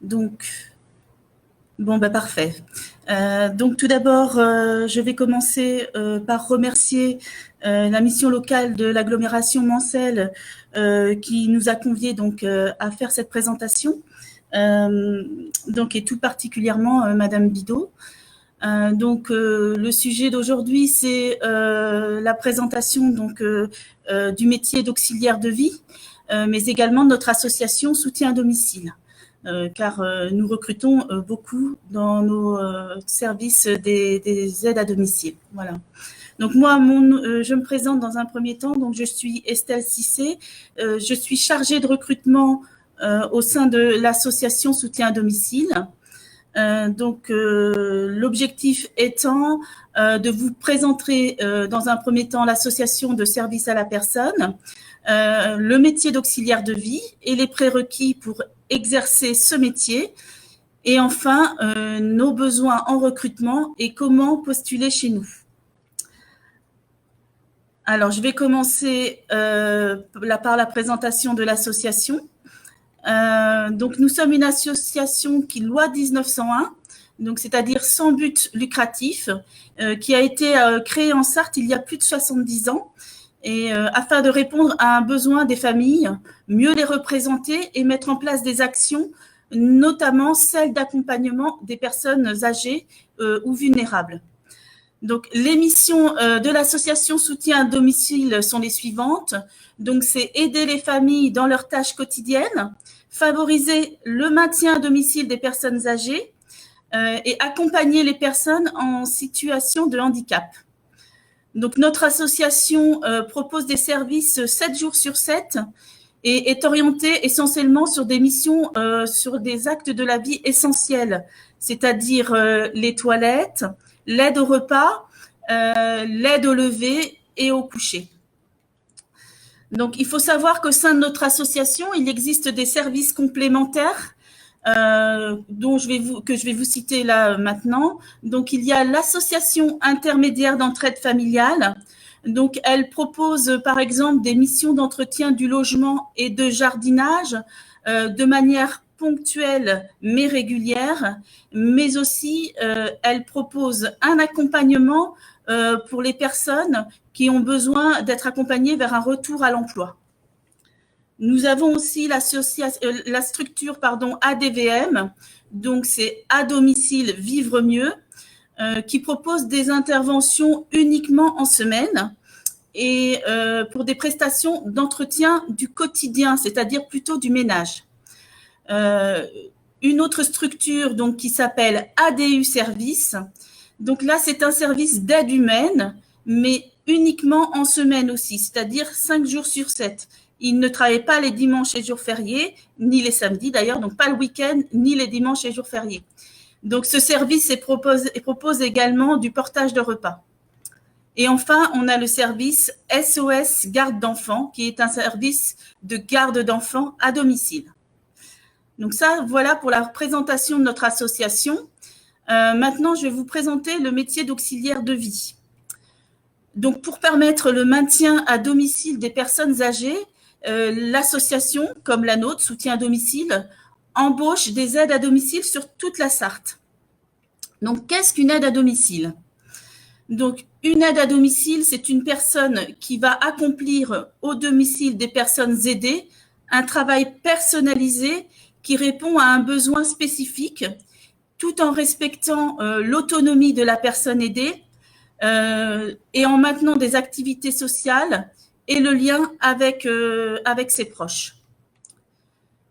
Donc, bon, bah parfait. Donc, tout d'abord, je vais commencer par remercier la mission locale de l'agglomération Mancel qui nous a conviés donc à faire cette présentation. Donc, et tout particulièrement Madame Bidot. Donc, le sujet d'aujourd'hui, c'est la présentation donc du métier d'auxiliaire de vie, mais également de notre association Soutien à domicile. Car nous recrutons beaucoup dans nos services des aides à domicile. Voilà. Donc moi, je me présente dans un premier temps. Donc je suis Estelle Cissé. Je suis chargée de recrutement au sein de l'association Soutien à domicile. Donc l'objectif étant de vous présenter dans un premier temps l'association de services à la personne, le métier d'auxiliaire de vie et les prérequis pour exercer ce métier, et enfin nos besoins en recrutement et comment postuler chez nous. Alors, je vais commencer par la présentation de l'association. Donc, nous sommes une association qui loi 1901, donc c'est-à-dire sans but lucratif, qui a été créée en Sarthe il y a plus de 70 ans, et afin de répondre à un besoin des familles, mieux les représenter et mettre en place des actions, notamment celles d'accompagnement des personnes âgées ou vulnérables. Donc, les missions de l'association Soutien à domicile sont les suivantes. Donc, c'est aider les familles dans leurs tâches quotidiennes, favoriser le maintien à domicile des personnes âgées et accompagner les personnes en situation de handicap. Donc, notre association propose des services 7 jours sur 7 et est orientée essentiellement sur des missions, sur des actes de la vie essentiels, c'est-à-dire les toilettes, l'aide au repas, l'aide au lever et au coucher. Donc, il faut savoir qu'au sein de notre association, il existe des services complémentaires que je vais vous citer là maintenant. Donc, il y a l'association intermédiaire d'entraide familiale. Donc, elle propose par exemple des missions d'entretien du logement et de jardinage de manière ponctuelle mais régulière, mais aussi elle propose un accompagnement pour les personnes qui ont besoin d'être accompagnées vers un retour à l'emploi. Nous avons aussi la structure ADVM, donc c'est à domicile vivre mieux, qui propose des interventions uniquement en semaine et pour des prestations d'entretien du quotidien, c'est-à-dire plutôt du ménage. Une autre structure donc, qui s'appelle ADU Service. Donc là, c'est un service d'aide humaine, mais uniquement en semaine aussi, c'est-à-dire 5 jours sur 7. Ils ne travaillent pas les dimanches et jours fériés, ni les samedis d'ailleurs, donc pas le week-end, ni les dimanches et jours fériés. Donc ce service propose également du portage de repas. Et enfin, on a le service SOS Garde d'enfants, qui est un service de garde d'enfants à domicile. Donc ça, voilà pour la présentation de notre association. Maintenant, je vais vous présenter le métier d'auxiliaire de vie. Donc, pour permettre le maintien à domicile des personnes âgées, l'association, comme la nôtre, Soutien à domicile, embauche des aides à domicile sur toute la Sarthe. Donc, qu'est-ce qu'une aide à domicile ? Donc, une aide à domicile, c'est une personne qui va accomplir au domicile des personnes aidées un travail personnalisé qui répond à un besoin spécifique, tout en respectant l'autonomie de la personne aidée et en maintenant des activités sociales et le lien avec ses proches.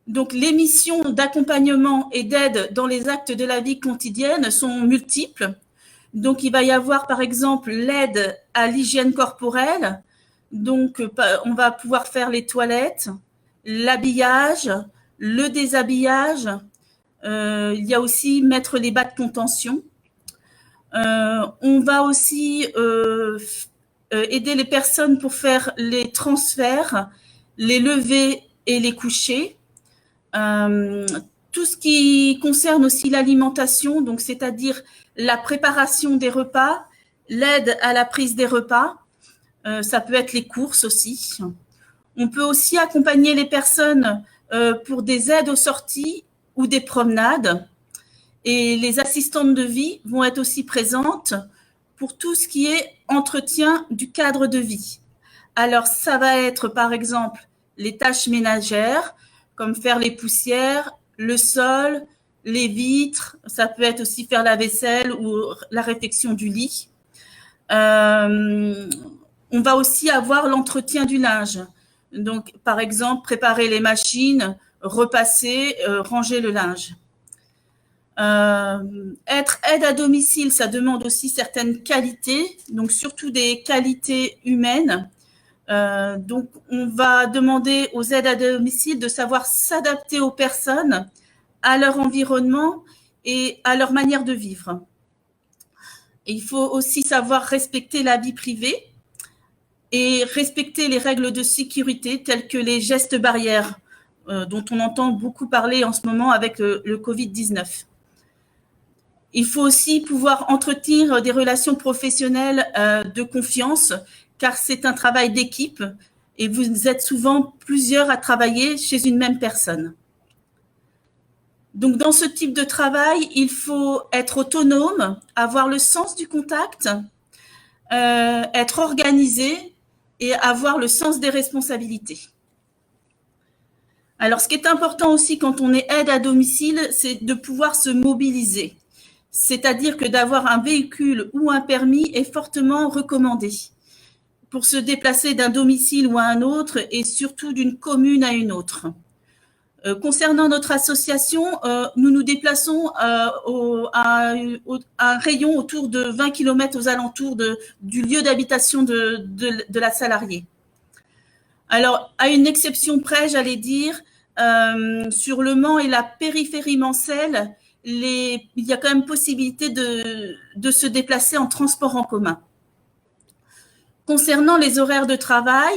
Donc, les missions d'accompagnement et d'aide dans les actes de la vie quotidienne sont multiples. Donc, il va y avoir, par exemple, l'aide à l'hygiène corporelle. Donc, on va pouvoir faire les toilettes, l'habillage, le déshabillage. Il y a aussi mettre les bas de contention. On va aussi aider les personnes pour faire les transferts, les levées et les couchers. Tout ce qui concerne aussi l'alimentation, donc c'est-à-dire la préparation des repas, l'aide à la prise des repas, ça peut être les courses aussi. On peut aussi accompagner les personnes pour des aides aux sorties ou des promenades. Et les assistantes de vie vont être aussi présentes pour tout ce qui est entretien du cadre de vie. Alors, ça va être, par exemple, les tâches ménagères, comme faire les poussières, le sol, les vitres. Ça peut être aussi faire la vaisselle ou la réfection du lit. On va aussi avoir l'entretien du linge. Donc, par exemple, préparer les machines, repasser, ranger le linge. Être aide à domicile, ça demande aussi certaines qualités, donc surtout des qualités humaines. Donc, on va demander aux aides à domicile de savoir s'adapter aux personnes, à leur environnement et à leur manière de vivre. Et il faut aussi savoir respecter la vie privée et respecter les règles de sécurité telles que les gestes barrières, dont on entend beaucoup parler en ce moment avec le Covid-19. Il faut aussi pouvoir entretenir des relations professionnelles de confiance, car c'est un travail d'équipe et vous êtes souvent plusieurs à travailler chez une même personne. Donc, dans ce type de travail, il faut être autonome, avoir le sens du contact, être organisé et avoir le sens des responsabilités. Alors, ce qui est important aussi quand on est aide à domicile, c'est de pouvoir se mobiliser. C'est-à-dire que d'avoir un véhicule ou un permis est fortement recommandé pour se déplacer d'un domicile ou à un autre et surtout d'une commune à une autre. Concernant notre association, nous nous déplaçons à un rayon autour de 20 km aux alentours du lieu d'habitation de la salariée. Alors, à une exception près, j'allais dire, sur le Mans et la périphérie mancelle, il y a quand même possibilité de se déplacer en transport en commun. Concernant les horaires de travail,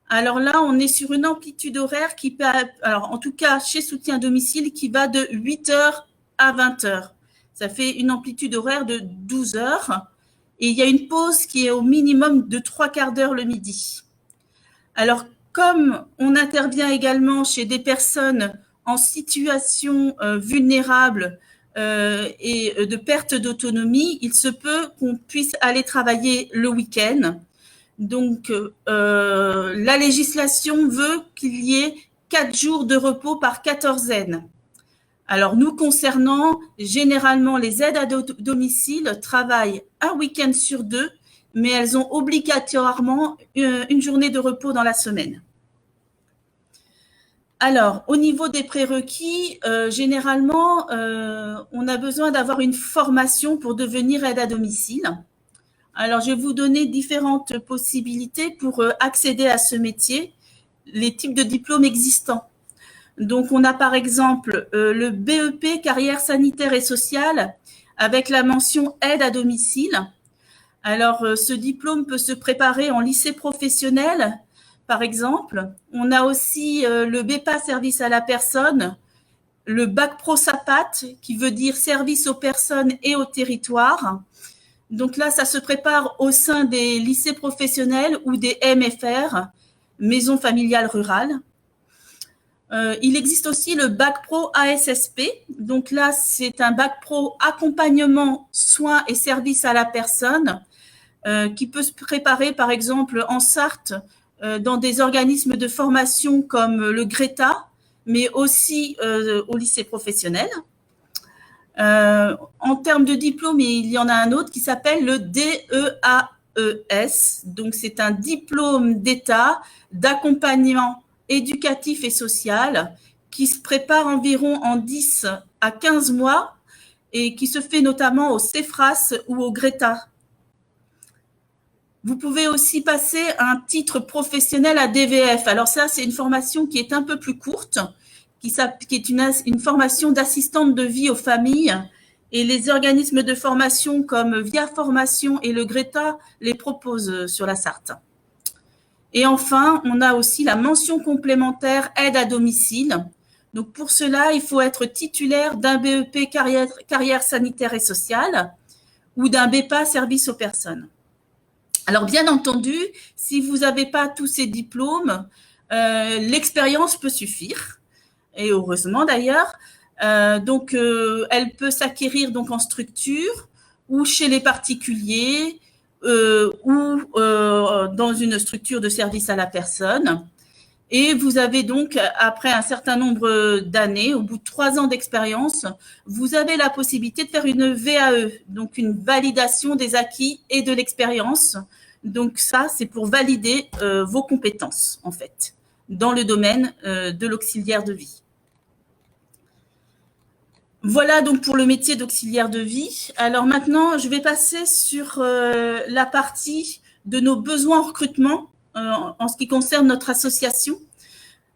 alors là, on est sur une amplitude horaire qui peut, alors en tout cas chez Soutien à domicile, qui va de 8h à 20h. Ça fait une amplitude horaire de 12 heures. Et il y a une pause qui est au minimum de 3/4 d'heure le midi. Alors, comme on intervient également chez des personnes en situation vulnérable et de perte d'autonomie, il se peut qu'on puisse aller travailler le week-end. Donc, la législation veut qu'il y ait 4 jours de repos par quatorzaine. Alors, nous concernant, généralement, les aides à domicile travaillent un week-end sur 2, mais elles ont obligatoirement une journée de repos dans la semaine. Alors, au niveau des prérequis, généralement, on a besoin d'avoir une formation pour devenir aide à domicile. Alors, je vais vous donner différentes possibilités pour accéder à ce métier, les types de diplômes existants. Donc, on a par exemple le BEP carrière sanitaire et sociale avec la mention aide à domicile. Alors, ce diplôme peut se préparer en lycée professionnel, par exemple. On a aussi le BEPA service à la personne, le bac pro SAPAT qui veut dire service aux personnes et au territoire. Donc là, ça se prépare au sein des lycées professionnels ou des MFR, maisons familiales rurales. Il existe aussi le bac pro ASSP. Donc là, c'est un bac pro accompagnement, soins et services à la personne qui peut se préparer, par exemple, en Sarthe, dans des organismes de formation comme le GRETA, mais aussi au lycée professionnel. En termes de diplôme, il y en a un autre qui s'appelle le DEAES. Donc, c'est un diplôme d'État d'accompagnement éducatif et social qui se prépare environ en 10 à 15 mois et qui se fait notamment au CEFRAS ou au GRETA. Vous pouvez aussi passer un titre professionnel à DVF. Alors ça, c'est une formation qui est un peu plus courte, qui est une formation d'assistante de vie aux familles. Et les organismes de formation comme Via Formation et le GRETA les proposent sur la Sarthe. Et enfin, on a aussi la mention complémentaire aide à domicile. Donc pour cela, il faut être titulaire d'un BEP carrière sanitaire et sociale ou d'un BEPA service aux personnes. Alors bien entendu, si vous n'avez pas tous ces diplômes, l'expérience peut suffire, et heureusement d'ailleurs. Elle peut s'acquérir donc en structure ou chez les particuliers ou dans une structure de service à la personne. Et vous avez donc, après un certain nombre d'années, au bout de 3 ans d'expérience, vous avez la possibilité de faire une VAE, donc une validation des acquis et de l'expérience. Donc ça, c'est pour valider vos compétences, en fait, dans le domaine de l'auxiliaire de vie. Voilà donc pour le métier d'auxiliaire de vie. Alors maintenant, je vais passer sur la partie de nos besoins en recrutement en ce qui concerne notre association.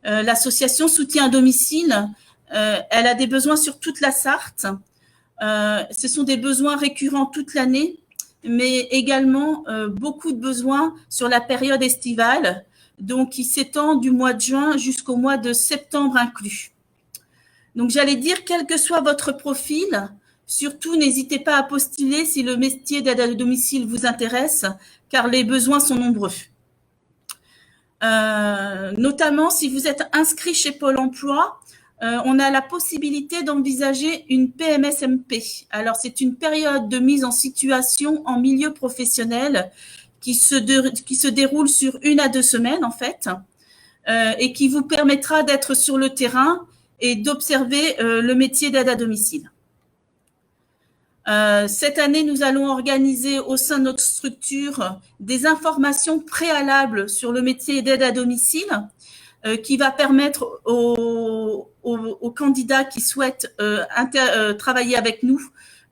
L'association Soutien à domicile, elle a des besoins sur toute la Sarthe. Ce sont des besoins récurrents toute l'année, mais également beaucoup de besoins sur la période estivale, donc qui s'étend du mois de juin jusqu'au mois de septembre inclus. Donc, j'allais dire, quel que soit votre profil, surtout n'hésitez pas à postuler si le métier d'aide à domicile vous intéresse, car les besoins sont nombreux. Notamment, si vous êtes inscrit chez Pôle emploi, on a la possibilité d'envisager une PMSMP. Alors, c'est une période de mise en situation en milieu professionnel qui se déroule sur 1 à 2 semaines, en fait, et qui vous permettra d'être sur le terrain et d'observer le métier d'aide à domicile. Cette année, nous allons organiser au sein de notre structure des informations préalables sur le métier d'aide à domicile qui va permettre aux candidats qui souhaitent travailler avec nous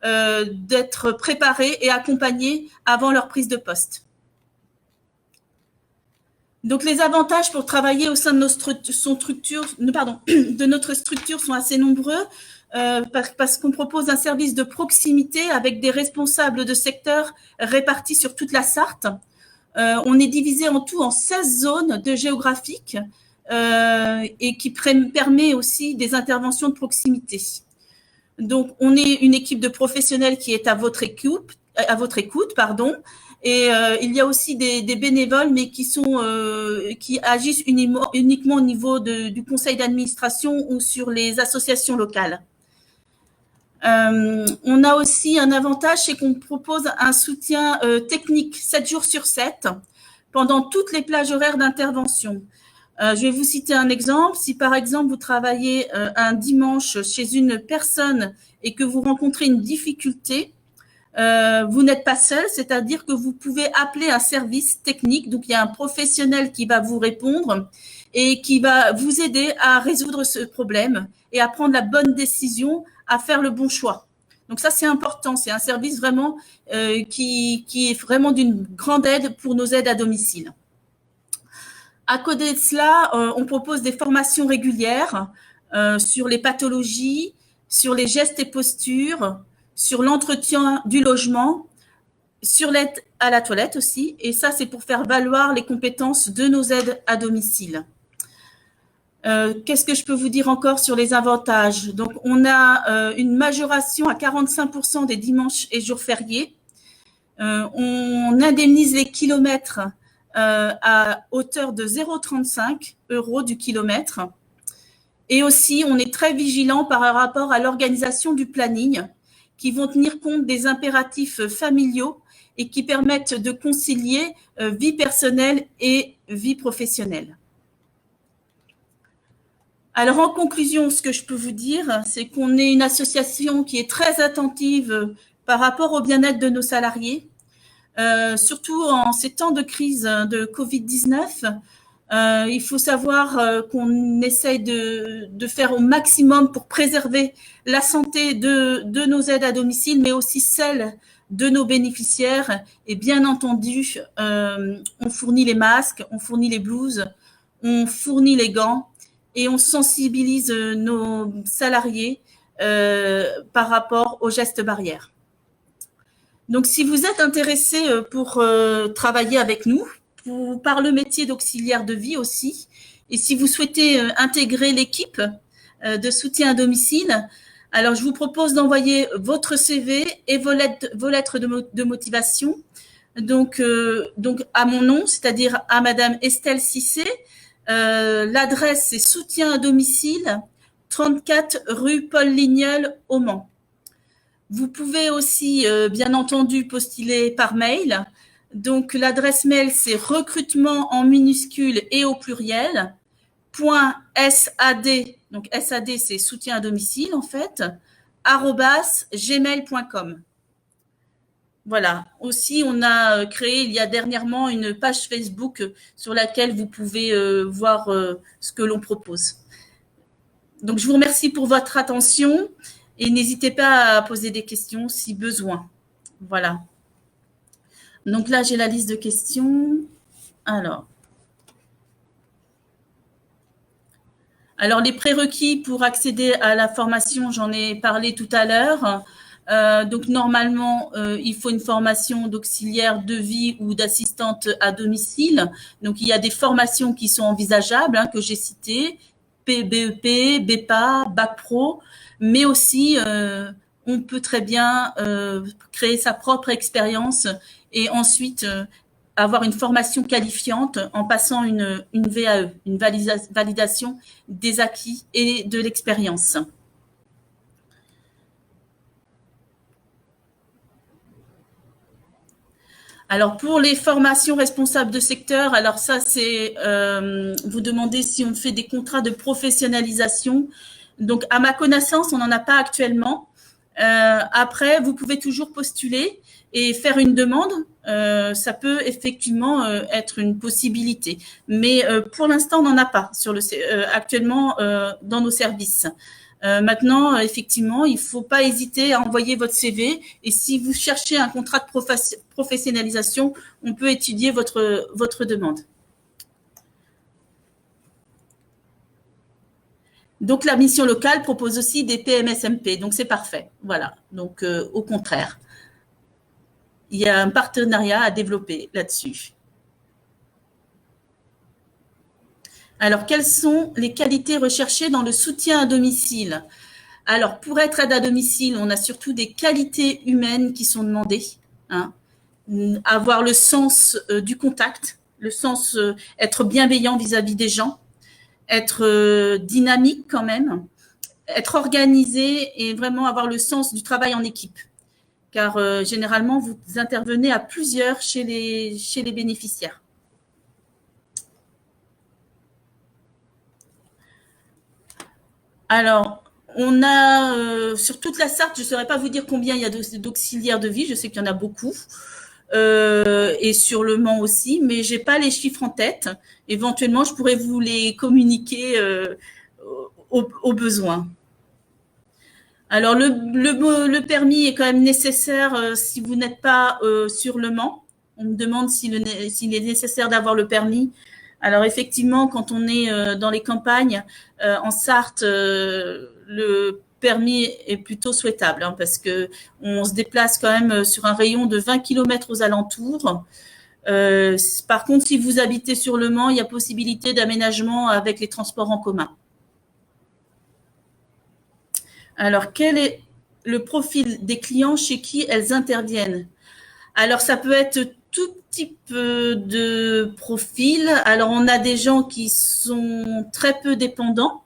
d'être préparés et accompagnés avant leur prise de poste. Donc, les avantages pour travailler au sein de notre structure sont assez nombreux parce qu'on propose un service de proximité avec des responsables de secteur répartis sur toute la Sarthe. On est divisé en tout en 16 zones de géographiques et qui permet aussi des interventions de proximité. Donc, on est une équipe de professionnels qui est à votre écoute, et il y a aussi des bénévoles, mais qui agissent uniquement au niveau du conseil d'administration ou sur les associations locales. On a aussi un avantage, c'est qu'on propose un soutien technique 7 jours sur 7 pendant toutes les plages horaires d'intervention. Je vais vous citer un exemple. Si par exemple vous travaillez un dimanche chez une personne et que vous rencontrez une difficulté, vous n'êtes pas seul, c'est-à-dire que vous pouvez appeler un service technique. Donc, il y a un professionnel qui va vous répondre et qui va vous aider à résoudre ce problème et à prendre la bonne décision, à faire le bon choix. Donc, ça, c'est important. C'est un service vraiment qui est vraiment d'une grande aide pour nos aides à domicile. À côté de cela, on propose des formations régulières sur les pathologies, sur les gestes et postures, sur l'entretien du logement, sur l'aide à la toilette aussi. Et ça, c'est pour faire valoir les compétences de nos aides à domicile. Qu'est-ce que je peux vous dire encore sur les avantages? Donc, on a une majoration à 45% des dimanches et jours fériés. On indemnise les kilomètres à hauteur de 0,35 € du kilomètre. Et aussi, on est très vigilant par rapport à l'organisation du planning, qui vont tenir compte des impératifs familiaux et qui permettent de concilier vie personnelle et vie professionnelle. Alors, en conclusion, ce que je peux vous dire, c'est qu'on est une association qui est très attentive par rapport au bien-être de nos salariés, surtout en ces temps de crise de Covid-19. Il faut savoir qu'on essaye de faire au maximum pour préserver la santé de nos aides à domicile, mais aussi celle de nos bénéficiaires. Et bien entendu, on fournit les masques, on fournit les blouses, on fournit les gants et on sensibilise nos salariés par rapport aux gestes barrières. Donc, si vous êtes intéressé pour travailler avec nous, par le métier d'auxiliaire de vie aussi, et si vous souhaitez intégrer l'équipe de soutien à domicile, alors je vous propose d'envoyer votre CV et vos lettres de motivation, donc à mon nom, c'est-à-dire à Madame Estelle Cissé. L'adresse c'est soutien à domicile 34 rue Paul Lignol au Mans. Vous pouvez aussi, bien entendu, postuler par mail. Donc, l'adresse mail, c'est recrutement en minuscule et au pluriel, .sad, donc SAD, c'est soutien à domicile, en fait, @gmail.com. Voilà. Aussi, on a créé il y a dernièrement une page Facebook sur laquelle vous pouvez voir ce que l'on propose. Donc, je vous remercie pour votre attention et n'hésitez pas à poser des questions si besoin. Voilà. Donc là, j'ai la liste de questions. Alors, les prérequis pour accéder à la formation, j'en ai parlé tout à l'heure. Donc, normalement, il faut une formation d'auxiliaire de vie ou d'assistante à domicile. Donc, il y a des formations qui sont envisageables, que j'ai citées, BEP, BEPA, Bac Pro, mais aussi, on peut très bien créer sa propre expérience et ensuite avoir une formation qualifiante en passant une VAE, une validation des acquis et de l'expérience. Alors, pour les formations responsables de secteur, alors ça, c'est, vous demandez si on fait des contrats de professionnalisation. Donc, à ma connaissance, on n'en a pas actuellement. Après, vous pouvez toujours postuler et faire une demande. Ça peut effectivement être une possibilité. Mais pour l'instant, on n'en a pas actuellement dans nos services. Maintenant, effectivement, il ne faut pas hésiter à envoyer votre CV. Et si vous cherchez un contrat de professionnalisation, on peut étudier votre demande. Donc, la mission locale propose aussi des PMSMP. Donc, c'est parfait. Voilà. Donc, au contraire, il y a un partenariat à développer là-dessus. Alors, quelles sont les qualités recherchées dans le soutien à domicile? Alors, pour être aide à domicile, on a surtout des qualités humaines qui sont demandées. Avoir le sens du contact, le sens être bienveillant vis-à-vis des gens, être dynamique quand même, être organisé et vraiment avoir le sens du travail en équipe. Car généralement, vous intervenez à plusieurs chez les bénéficiaires. Alors, on a sur toute la Sarthe, je ne saurais pas vous dire combien il y a d'auxiliaires de vie, je sais qu'il y en a beaucoup, et sur le Mans aussi, mais je n'ai pas les chiffres en tête. Éventuellement, je pourrais vous les communiquer au besoin. Alors, le permis est quand même nécessaire si vous n'êtes pas sur le Mans. On me demande s'il est nécessaire d'avoir le permis. Alors, effectivement, quand on est dans les campagnes, en Sarthe, le permis est plutôt souhaitable parce qu'on se déplace quand même sur un rayon de 20 km aux alentours. Par contre, si vous habitez sur le Mans, il y a possibilité d'aménagement avec les transports en commun. Alors, quel est le profil des clients chez qui elles interviennent? Alors, ça peut être tout type de profil. Alors, on a des gens qui sont très peu dépendants,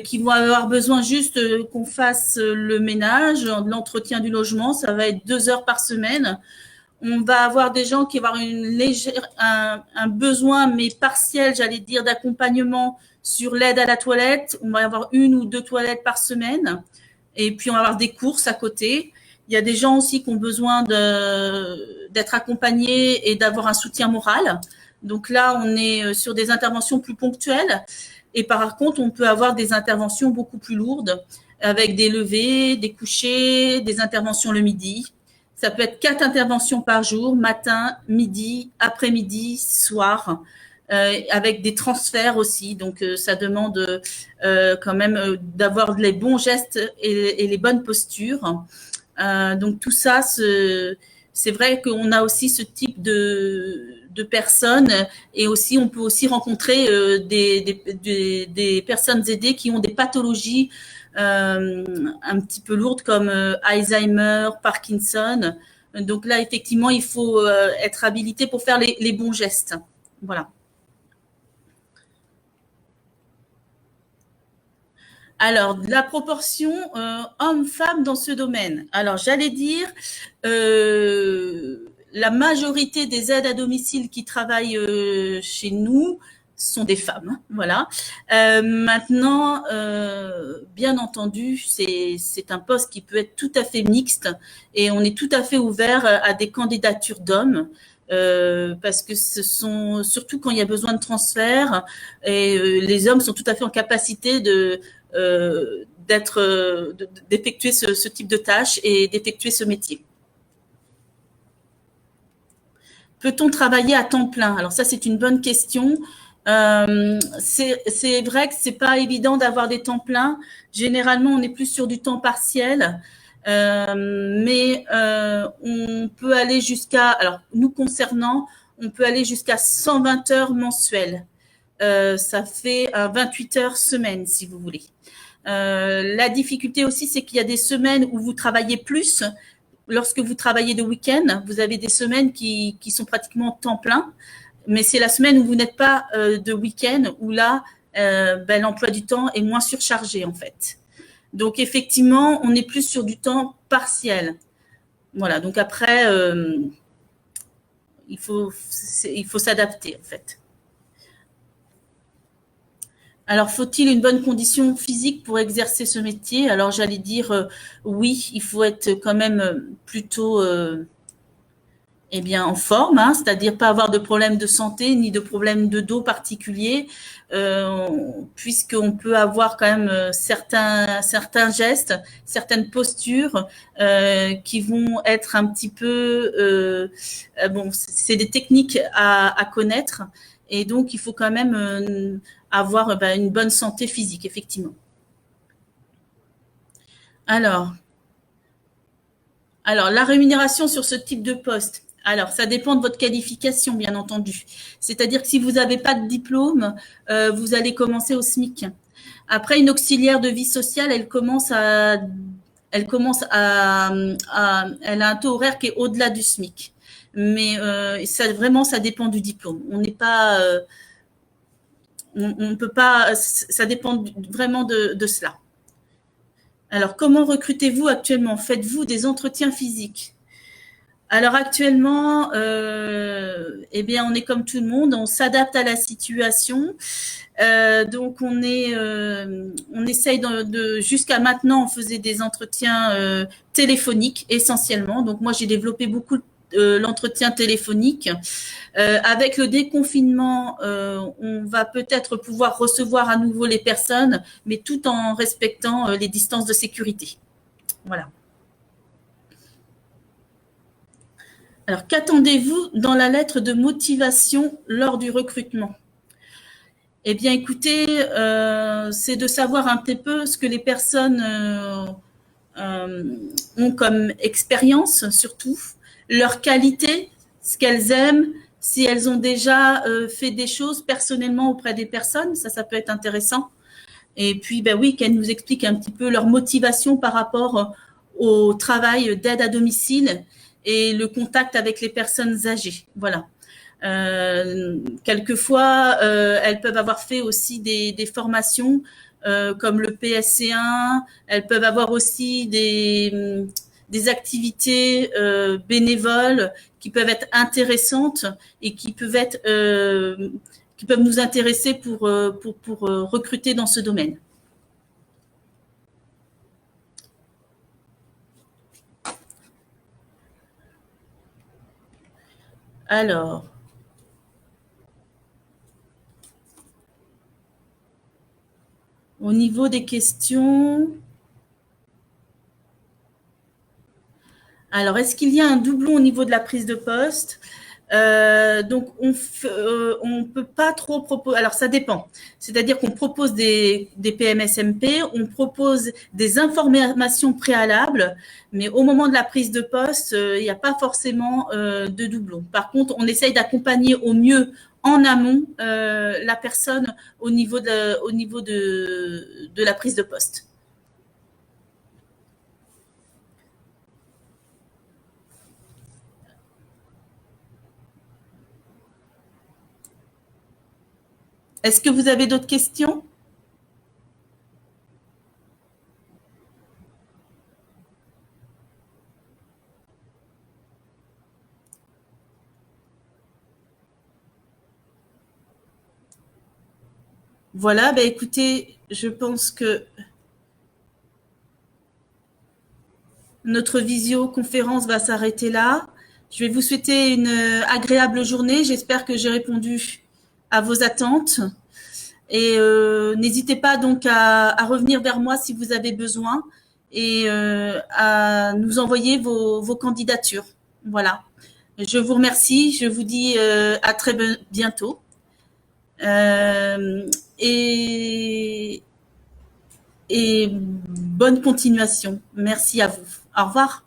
qui vont avoir besoin juste qu'on fasse le ménage, l'entretien du logement. Ça va être 2 heures par semaine. On va avoir des gens qui vont avoir un besoin, mais partiel, j'allais dire, d'accompagnement sur l'aide à la toilette. On va avoir 1 ou 2 toilettes par semaine. Et puis, on va avoir des courses à côté. Il y a des gens aussi qui ont besoin d'être accompagnés et d'avoir un soutien moral. Donc là, on est sur des interventions plus ponctuelles. Et par contre, on peut avoir des interventions beaucoup plus lourdes avec des levées, des couchers, des interventions le midi. Ça peut être 4 interventions par jour, matin, midi, après-midi, soir, avec des transferts aussi. Donc, ça demande quand même d'avoir les bons gestes et les bonnes postures. Donc, tout ça, c'est vrai qu'on a aussi ce type de personnes et aussi, on peut aussi rencontrer des personnes aidées qui ont des pathologies un petit peu lourdes comme Alzheimer, Parkinson. Donc là, effectivement, il faut être habilité pour faire les bons gestes. Voilà. Alors, la proportion homme-femme dans ce domaine. Alors, j'allais dire, la majorité des aides à domicile qui travaillent chez nous sont des femmes. Hein, voilà. Maintenant, bien entendu, c'est un poste qui peut être tout à fait mixte et on est tout à fait ouvert à des candidatures d'hommes. Parce que ce sont surtout quand il y a besoin de transfert et les hommes sont tout à fait en capacité d'effectuer ce type de tâches et d'effectuer ce métier. Peut-on travailler à temps plein? Alors ça, c'est une bonne question. C'est vrai que c'est pas évident d'avoir des temps pleins. Généralement, on est plus sur du temps partiel. Mais on peut aller jusqu'à, alors nous concernant, on peut aller jusqu'à 120 heures mensuelles. Ça fait 28 heures semaine, si vous voulez. La difficulté aussi, c'est qu'il y a des semaines où vous travaillez plus. Lorsque vous travaillez de week-end, vous avez des semaines qui sont pratiquement temps plein, mais c'est la semaine où vous n'êtes pas de week-end où là, l'emploi du temps est moins surchargé en fait. Donc effectivement, on est plus sur du temps partiel. Voilà, donc après, il faut s'adapter en fait. Alors, faut-il une bonne condition physique pour exercer ce métier? Alors, j'allais dire oui, il faut être quand même plutôt eh bien, en forme, hein, c'est-à-dire pas avoir de problème de santé ni de problème de dos particulier, puisqu'on peut avoir quand même certains gestes, certaines postures qui vont être un petit peu bon, c'est des techniques à connaître et donc il faut quand même avoir une bonne santé physique, effectivement. Alors, la rémunération sur ce type de poste. Alors, ça dépend de votre qualification, bien entendu. C'est-à-dire que si vous n'avez pas de diplôme, vous allez commencer au SMIC. Après, une auxiliaire de vie sociale, elle a un taux horaire qui est au-delà du SMIC. Mais ça dépend du diplôme. On n'est pas, on peut pas, ça dépend vraiment de cela. Alors, comment recrutez-vous actuellement? Faites-vous des entretiens physiques? Alors actuellement, eh bien, on est comme tout le monde, on s'adapte à la situation. Donc, on essaye jusqu'à maintenant, on faisait des entretiens téléphoniques essentiellement. Donc, moi, j'ai développé beaucoup l'entretien téléphonique. Avec le déconfinement, on va peut-être pouvoir recevoir à nouveau les personnes, mais tout en respectant les distances de sécurité. Voilà. Alors, qu'attendez-vous dans la lettre de motivation lors du recrutement? Eh bien, écoutez, c'est de savoir un petit peu ce que les personnes ont comme expérience, surtout, leur qualité, ce qu'elles aiment, si elles ont déjà fait des choses personnellement auprès des personnes, ça peut être intéressant. Et puis, ben oui, qu'elles nous expliquent un petit peu leur motivation par rapport au travail d'aide à domicile et le contact avec les personnes âgées. Voilà. Quelquefois, elles peuvent avoir fait aussi des formations comme le PSC1. Elles peuvent avoir aussi des activités bénévoles qui peuvent être intéressantes et qui peuvent nous intéresser pour recruter dans ce domaine. Alors, au niveau des questions, alors est-ce qu'il y a un doublon au niveau de la prise de poste? Donc, on peut pas trop proposer. Alors, ça dépend. C'est-à-dire qu'on propose des PMSMP, on propose des informations préalables, mais au moment de la prise de poste, il n'y a pas forcément de doublon. Par contre, on essaye d'accompagner au mieux en amont la personne au niveau de la prise de poste. Est-ce que vous avez d'autres questions? Voilà, bah écoutez, je pense que notre visioconférence va s'arrêter là. Je vais vous souhaiter une agréable journée. J'espère que j'ai répondu à vos attentes. Et n'hésitez pas donc à revenir vers moi si vous avez besoin et à nous envoyer vos candidatures. Voilà. Je vous remercie. Je vous dis à très bientôt. Euh, et, et bonne continuation. Merci à vous. Au revoir.